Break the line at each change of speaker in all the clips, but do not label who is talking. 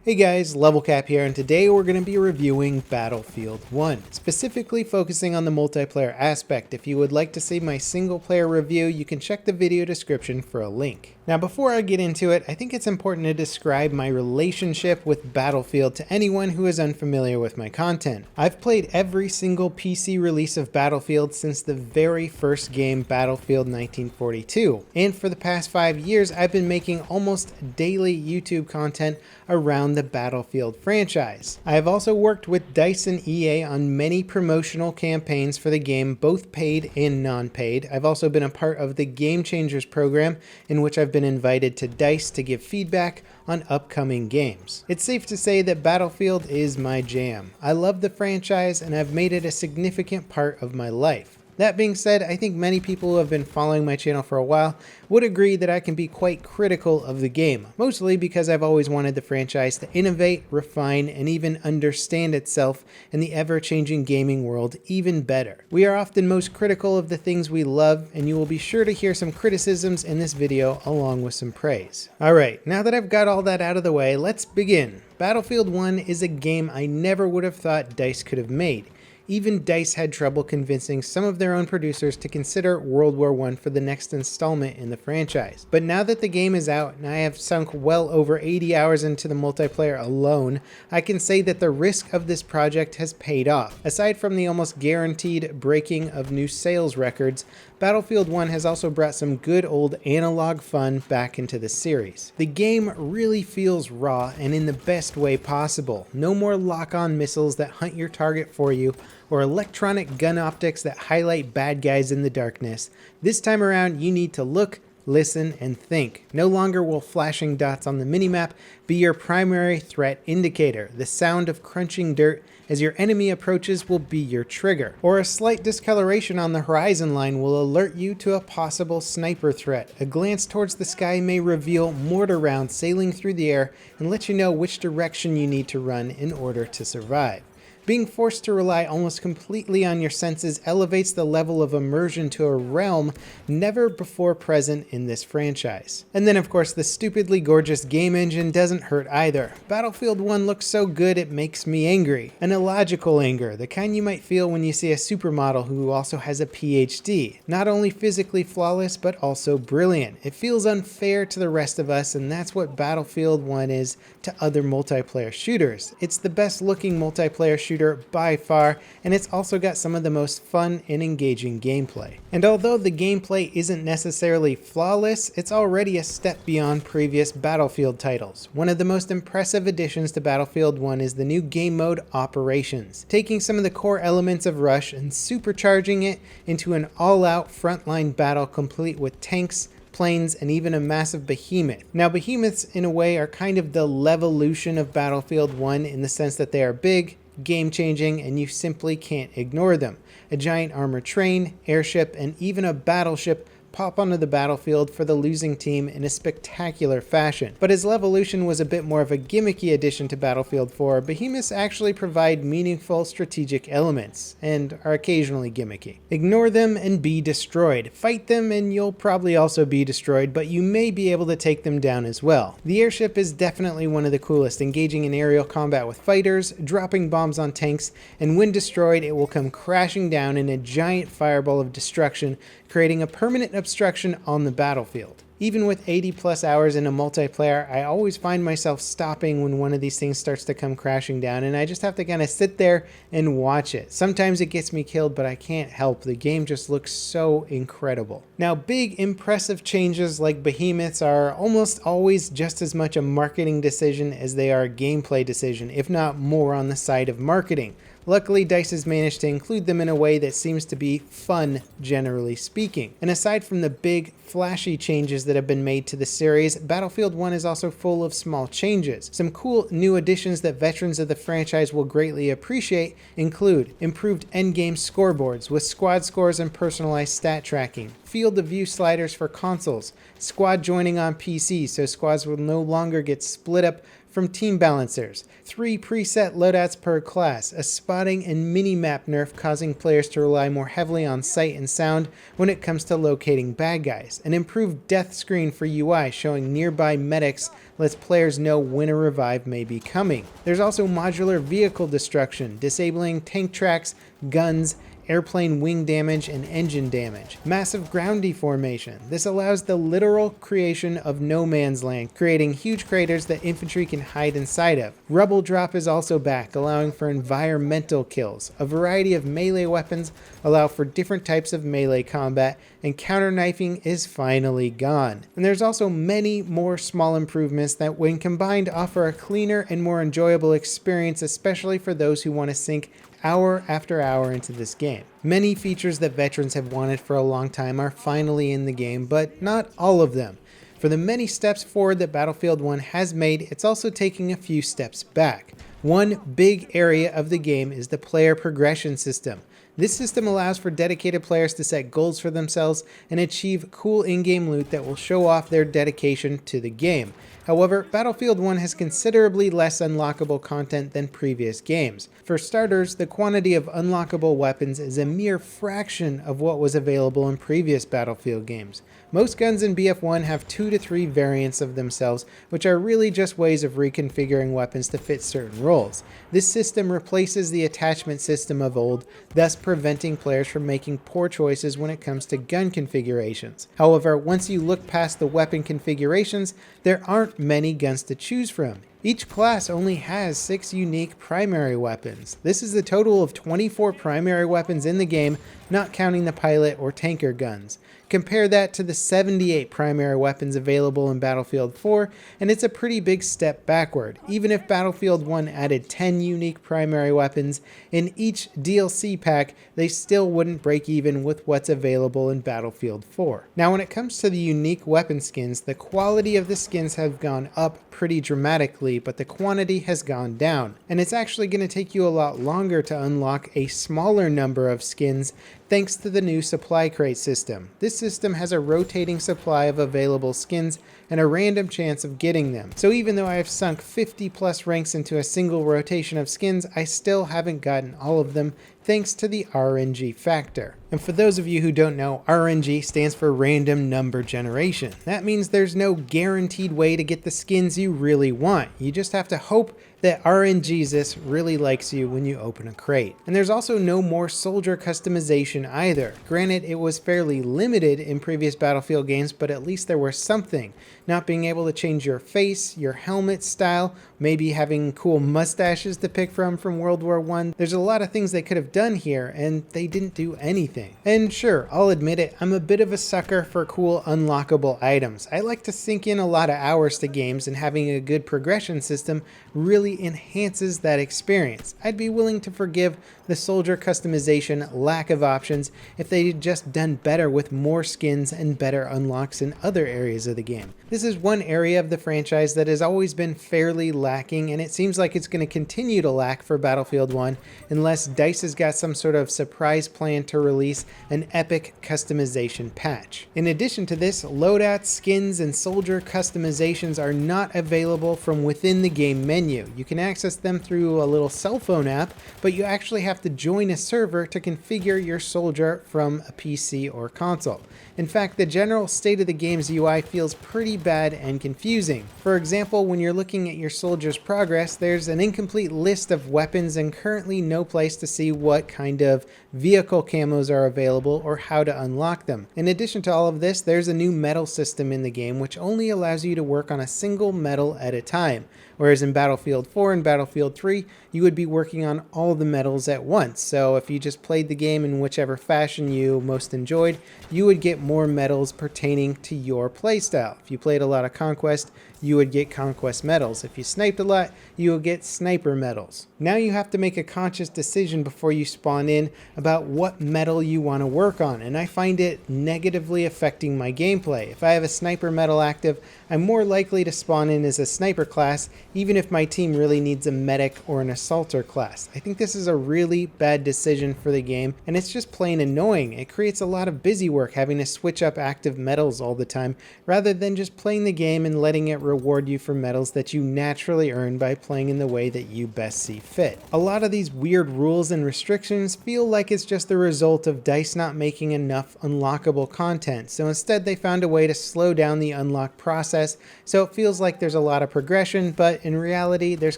Hey guys, Level Cap here, and today we're going to be reviewing Battlefield 1, specifically focusing on the multiplayer aspect. If you would like to see my single player review, you can check the video description for a link. Now before I get into it, I think it's important to describe my relationship with Battlefield to anyone who is unfamiliar with my content. I've played every single PC release of Battlefield since the very first game, Battlefield 1942, and for the past 5 years I've been making almost daily YouTube content around the Battlefield franchise. I have also worked with DICE and EA on many promotional campaigns for the game, both paid and non-paid. I've also been a part of the Game Changers program, in which I've been invited to DICE to give feedback on upcoming games. It's safe to say that Battlefield is my jam. I love the franchise and I've made it a significant part of my life. That being said, I think many people who have been following my channel for a while would agree that I can be quite critical of the game, mostly because I've always wanted the franchise to innovate, refine, and even understand itself in the ever-changing gaming world even better. We are often most critical of the things we love, and you will be sure to hear some criticisms in this video along with some praise. Alright, now that I've got all that out of the way, let's begin. Battlefield 1 is a game I never would have thought DICE could have made. Even DICE had trouble convincing some of their own producers to consider World War I for the next installment in the franchise. But now that the game is out and I have sunk well over 80 hours into the multiplayer alone, I can say that the risk of this project has paid off. Aside from the almost guaranteed breaking of new sales records, Battlefield 1 has also brought some good old analog fun back into the series. The game really feels raw and in the best way possible. No more lock-on missiles that hunt your target for you, or electronic gun optics that highlight bad guys in the darkness. This time around, you need to look, listen, and think. No longer will flashing dots on the minimap be your primary threat indicator. The sound of crunching dirt as your enemy approaches will be your trigger. Or a slight discoloration on the horizon line will alert you to a possible sniper threat. A glance towards the sky may reveal mortar rounds sailing through the air and let you know which direction you need to run in order to survive. Being forced to rely almost completely on your senses elevates the level of immersion to a realm never before present in this franchise. And then of course the stupidly gorgeous game engine doesn't hurt either. Battlefield 1 looks so good it makes me angry. An illogical anger, the kind you might feel when you see a supermodel who also has a PhD. Not only physically flawless but also brilliant. It feels unfair to the rest of us, and that's what Battlefield 1 is to other multiplayer shooters. It's the best looking multiplayer shooter by far, and it's also got some of the most fun and engaging gameplay. And although the gameplay isn't necessarily flawless, it's already a step beyond previous Battlefield titles. One of the most impressive additions to Battlefield 1 is the new game mode Operations, taking some of the core elements of Rush and supercharging it into an all-out frontline battle complete with tanks, planes, and even a massive behemoth. Now behemoths in a way are kind of the levolution of Battlefield 1 in the sense that they are big, game-changing, and you simply can't ignore them. A giant armored train, airship, and even a battleship pop onto the battlefield for the losing team in a spectacular fashion. But as Levolution was a bit more of a gimmicky addition to Battlefield 4, behemoths actually provide meaningful strategic elements, and are occasionally gimmicky. Ignore them and be destroyed. Fight them and you'll probably also be destroyed, but you may be able to take them down as well. The airship is definitely one of the coolest, engaging in aerial combat with fighters, dropping bombs on tanks, and when destroyed it will come crashing down in a giant fireball of destruction, creating a permanent obstruction on the battlefield. Even with 80 plus hours in a multiplayer, I always find myself stopping when one of these things starts to come crashing down, and I just have to kind of sit there and watch it. Sometimes it gets me killed, but I can't help. The game just looks so incredible. Now, big, impressive changes like behemoths are almost always just as much a marketing decision as they are a gameplay decision, if not more on the side of marketing. Luckily, DICE has managed to include them in a way that seems to be fun, generally speaking. And aside from the big, flashy changes that have been made to the series, Battlefield 1 is also full of small changes. Some cool new additions that veterans of the franchise will greatly appreciate include improved endgame scoreboards with squad scores and personalized stat tracking, field of view sliders for consoles, squad joining on PC so squads will no longer get split up from team balancers, 3 preset loadouts per class, a spotting and mini-map nerf causing players to rely more heavily on sight and sound when it comes to locating bad guys, an improved death screen for UI showing nearby medics lets players know when a revive may be coming. There's also modular vehicle destruction, disabling tank tracks, guns, airplane wing damage, and engine damage. Massive ground deformation. This allows the literal creation of no man's land, creating huge craters that infantry can hide inside of. Rubble drop is also back, allowing for environmental kills. A variety of melee weapons allow for different types of melee combat, and counter knifing is finally gone. And there's also many more small improvements that when combined offer a cleaner and more enjoyable experience, especially for those who want to sink hour after hour into this game. Many features that veterans have wanted for a long time are finally in the game, but not all of them. For the many steps forward that Battlefield 1 has made, it's also taking a few steps back. One big area of the game is the player progression system. This system allows for dedicated players to set goals for themselves and achieve cool in-game loot that will show off their dedication to the game. However, Battlefield 1 has considerably less unlockable content than previous games. For starters, the quantity of unlockable weapons is a mere fraction of what was available in previous Battlefield games. Most guns in BF1 have 2 to 3 variants of themselves, which are really just ways of reconfiguring weapons to fit certain roles. This system replaces the attachment system of old, thus preventing players from making poor choices when it comes to gun configurations. However, once you look past the weapon configurations, there aren't many guns to choose from. Each class only has 6 unique primary weapons. This is a total of 24 primary weapons in the game, not counting the pilot or tanker guns. Compare that to the 78 primary weapons available in Battlefield 4, and it's a pretty big step backward. Even if Battlefield 1 added 10 unique primary weapons in each DLC pack, they still wouldn't break even with what's available in Battlefield 4. Now, when it comes to the unique weapon skins, the quality of the skins have gone up pretty dramatically, but the quantity has gone down. And it's actually going to take you a lot longer to unlock a smaller number of skins thanks to the new supply crate system. This system has a rotating supply of available skins and a random chance of getting them. So even though I have sunk 50 plus ranks into a single rotation of skins, I still haven't gotten all of them thanks to the RNG factor. And for those of you who don't know, RNG stands for random number generation. That means there's no guaranteed way to get the skins you really want. You just have to hope that RNGesus really likes you when you open a crate. And there's also no more soldier customization either. Granted, it was fairly limited in previous Battlefield games, but at least there was something. Not being able to change your face, your helmet style, maybe having cool mustaches to pick from World War I. There's a lot of things they could have done here, and they didn't do anything. And sure, I'll admit it, I'm a bit of a sucker for cool unlockable items. I like to sink in a lot of hours to games, and having a good progression system really enhances that experience. I'd be willing to forgive the soldier customization lack of options if they'd just done better with more skins and better unlocks in other areas of the game. This is one area of the franchise that has always been fairly lacking, and it seems like it's going to continue to lack for Battlefield 1 unless DICE has got some sort of surprise plan to release an epic customization patch. In addition to this, loadouts, skins, and soldier customizations are not available from within the game menu. You can access them through a little cell phone app, but you actually have to join a server to configure your soldier from a PC or console. In fact, the general state of the game's UI feels pretty bad and confusing. For example, when you're looking at your soldier's progress, there's an incomplete list of weapons and currently no place to see what kind of vehicle camos are available or how to unlock them. In addition to all of this, there's a new medal system in the game which only allows you to work on a single medal at a time. Whereas in Battlefield 4 and Battlefield 3, you would be working on all the medals at once. So if you just played the game in whichever fashion you most enjoyed, you would get more medals pertaining to your playstyle. If you played a lot of Conquest, you would get Conquest medals. If you sniped a lot, you would get Sniper medals. Now you have to make a conscious decision before you spawn in about what medal you want to work on, and I find it negatively affecting my gameplay. If I have a Sniper medal active, I'm more likely to spawn in as a Sniper class, even if my team really needs a medic or an assaulter class. I think this is a really bad decision for the game, and it's just plain annoying. It creates a lot of busy work having to switch up active medals all the time, rather than just playing the game and letting it reward you for medals that you naturally earn by playing in the way that you best see fit. A lot of these weird rules and restrictions feel like it's just the result of DICE not making enough unlockable content, so instead they found a way to slow down the unlock process, so it feels like there's a lot of progression, but in reality there's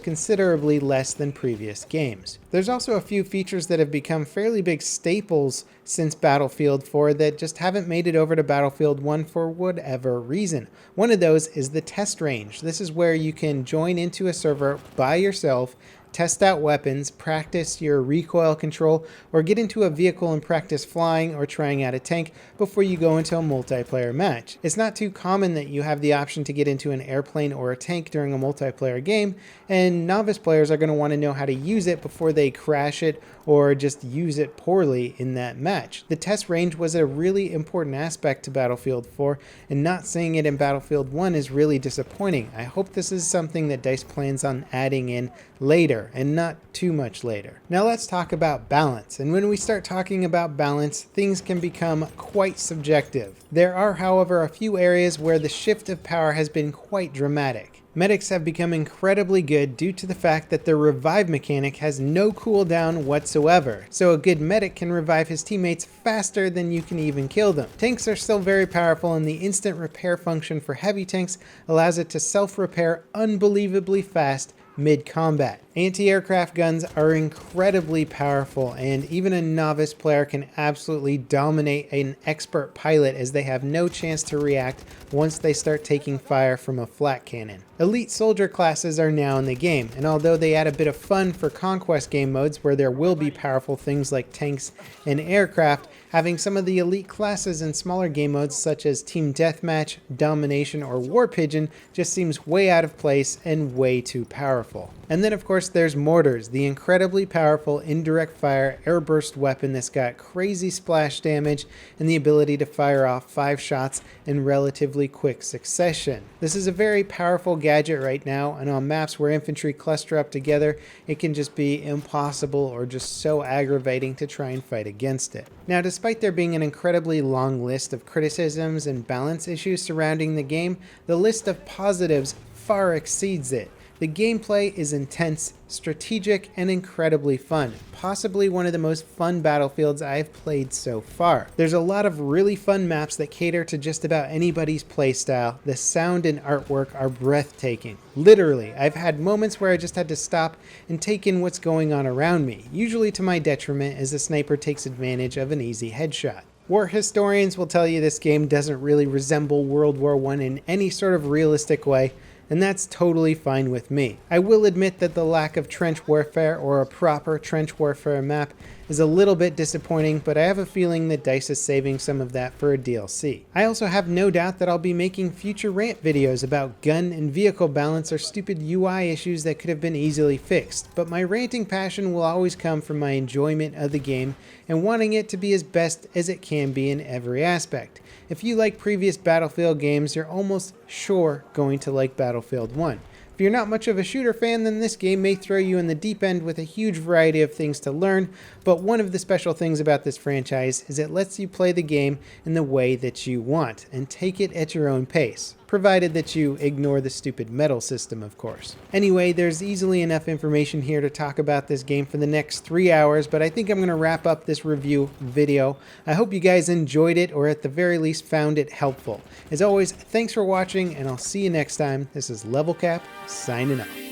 considerably less than previous games. There's also a few features that have become fairly big staples since Battlefield 4 that just haven't made it over to Battlefield 1 for whatever reason. One of those is the test range. This is where you can join into a server by yourself, test out weapons, practice your recoil control, or get into a vehicle and practice flying or trying out a tank before you go into a multiplayer match. It's not too common that you have the option to get into an airplane or a tank during a multiplayer game, and novice players are going to want to know how to use it before they crash it or just use it poorly in that match. The test range was a really important aspect to Battlefield 4, and not seeing it in Battlefield 1 is really disappointing. I hope this is something that DICE plans on adding in later, and not too much later. Now let's talk about balance, and when we start talking about balance, things can become quite subjective. There are, however, a few areas where the shift of power has been quite dramatic. Medics have become incredibly good due to the fact that their revive mechanic has no cooldown whatsoever, so a good medic can revive his teammates faster than you can even kill them. Tanks are still very powerful, and the instant repair function for heavy tanks allows it to self-repair unbelievably fast mid-combat. Anti-aircraft guns are incredibly powerful, and even a novice player can absolutely dominate an expert pilot as they have no chance to react once they start taking fire from a flak cannon. Elite soldier classes are now in the game, and although they add a bit of fun for conquest game modes where there will be powerful things like tanks and aircraft, having some of the elite classes in smaller game modes such as Team Deathmatch, Domination, or War Pigeon just seems way out of place and way too powerful. And then of course there's Mortars, the incredibly powerful indirect fire airburst weapon that's got crazy splash damage and the ability to fire off 5 shots in relatively quick succession. This is a very powerful gadget right now, and on maps where infantry cluster up together, it can just be impossible or just so aggravating to try and fight against it. Now, despite there being an incredibly long list of criticisms and balance issues surrounding the game, the list of positives far exceeds it. The gameplay is intense, strategic, and incredibly fun. Possibly one of the most fun Battlefields I've played so far. There's a lot of really fun maps that cater to just about anybody's playstyle. The sound and artwork are breathtaking. Literally, I've had moments where I just had to stop and take in what's going on around me, usually to my detriment as the sniper takes advantage of an easy headshot. War historians will tell you this game doesn't really resemble World War I in any sort of realistic way, and that's totally fine with me. I will admit that the lack of trench warfare or a proper trench warfare map is a little bit disappointing, but I have a feeling that DICE is saving some of that for a DLC. I also have no doubt that I'll be making future rant videos about gun and vehicle balance or stupid UI issues that could have been easily fixed, but my ranting passion will always come from my enjoyment of the game and wanting it to be as best as it can be in every aspect. If you like previous Battlefield games, you're almost sure going to like Battlefield 1. If you're not much of a shooter fan, then this game may throw you in the deep end with a huge variety of things to learn, but one of the special things about this franchise is it lets you play the game in the way that you want and take it at your own pace. Provided that you ignore the stupid medal system, of course. Anyway, there's easily enough information here to talk about this game for the next 3 hours, but I think I'm going to wrap up this review video. I hope you guys enjoyed it, or at the very least found it helpful. As always, thanks for watching, and I'll see you next time. This is Level Cap, signing off.